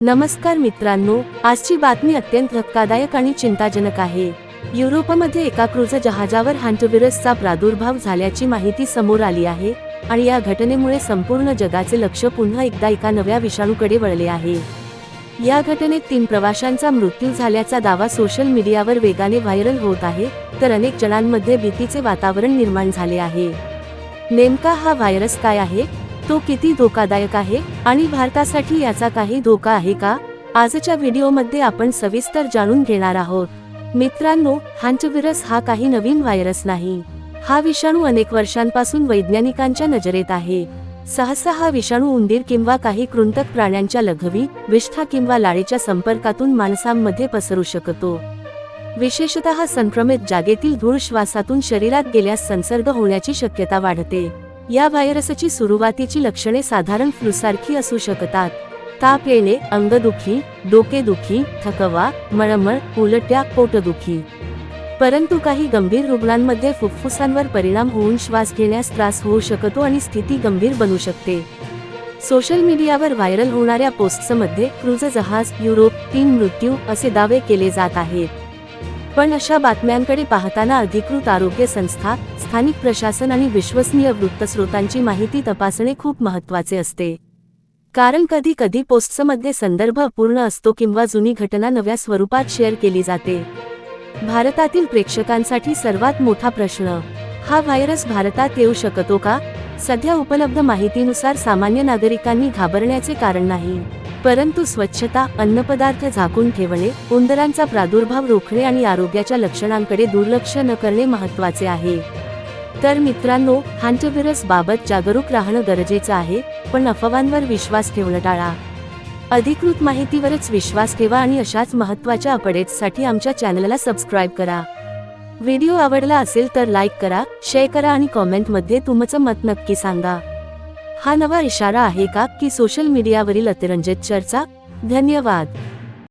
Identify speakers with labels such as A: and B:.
A: नमस्कार मित्रांनो, आजची बातमी अत्यंत धक्कादायक आणि चिंताजनक आहे। युरोपमध्ये एका क्रूझ जहाजावर हँटव्हायरसचा प्रादुर्भाव झाल्याची माहिती समोर आली आहे आणि या घटनेमुळे संपूर्ण जगाचे लक्ष पुन्हा एकदा एका नव्या विषाणूकडे वळले आहे। या घटनेत 3 प्रवाशांचा मृत्यू झाल्याचा दावा सोशल मीडियावर वेगाने व्हायरल होत आहे, तर अनेक जणांमध्ये भीतीचे वातावरण निर्माण झाले आहे। नेमका हा व्हायरस काय आहे, तो किती धोकादायक आहे आणि भारतासाठी याचा काही धोका आहे का? आजच्या व्हिडिओमध्ये आपण सविस्तर जाणून घेणार आहोत। मित्रांनो, हँटव्हायरस हा काही नवीन व्हायरस नाही। हा विषाणू अनेक वर्षांपासून वैज्ञानिकांच्या नजरेत आहे। सहसा हा विषाणू उंदीर किंवा काही कृंतक प्राण्यांच्या लघवी, विष्ठा किंवा लाळेच्या संपर्कातून माणसांमध्ये पसरू शकतो। विशेषतः संक्रमित जागेतील धूळ श्वासातून शरीरात गेल्यास संसर्ग होण्याची शक्यता वाढते। या व्हायरसची सुरुवातीची लक्षणे साधारण फ्लूसारखी असू शकतात। ताप येणे, अंगदुखी, डोकेदुखी, थकवा, मळमळ, उलट्या, पोटदुखी। परंतु काही गंभीर रुग्णांमध्ये फुफ्फुसांवर परिणाम होऊन श्वास घेण्यास त्रास होऊ शकतो आणि स्थिती गंभीर बनू शकते। सोशल मीडियावर व्हायरल होणाऱ्या पोस्ट्समध्ये क्रूझ जहाज, युरोप, 3 मृत्यू असे दावे केले जात आहेत। पण अशा बातम्यांकडे पाहताना अधिकृत आरोग्य संस्था, स्थानिक प्रशासन आणि विश्वसनीय वृत्तस्रोतांची माहिती तपासणे खूप महत्त्वाचे असते। कारण कधी-कधी पोस्ट्समध्ये संदर्भ अपूर्ण असतो किंवा जुनी घटना नव्या स्वरूपात शेअर केली जाते। भारतातील प्रेक्षकांसाठी सर्वात मोठा प्रश्न, हा व्हायरस भारतात येऊ शकतो का? सध्या उपलब्ध माहितीनुसार सामान्य नागरिकांनी घाबरण्याचे कारण नाही, परंतु स्वच्छता, अन्नपदार्थ झाकून ठेवणे, उंदरांचा प्रादुर्भाव रोखणे आणि आरोग्याच्या लक्षणांकडे दुर्लक्ष न करणे महत्त्वाचे आहे। तर मित्रांनो, हँटव्हायरस बाबत जागरूक राहणं गरजेचं आहे, पण अफवांवर विश्वास ठेवणं टाळा। अधिकृत माहितीवरच विश्वास ठेवा आणि अशाच महत्त्वाच्या अपडेट्ससाठी आमच्या चॅनलला सबस्क्राईब करा। व्हिडिओ आवडला असेल तर लाईक करा, शेअर करा आणि कॉमेंटमध्ये तुमचं मत नक्की सांगा। हा नवा इशारा आहे का की सोशल मीडियावरील अतिरंजित चर्चा? धन्यवाद।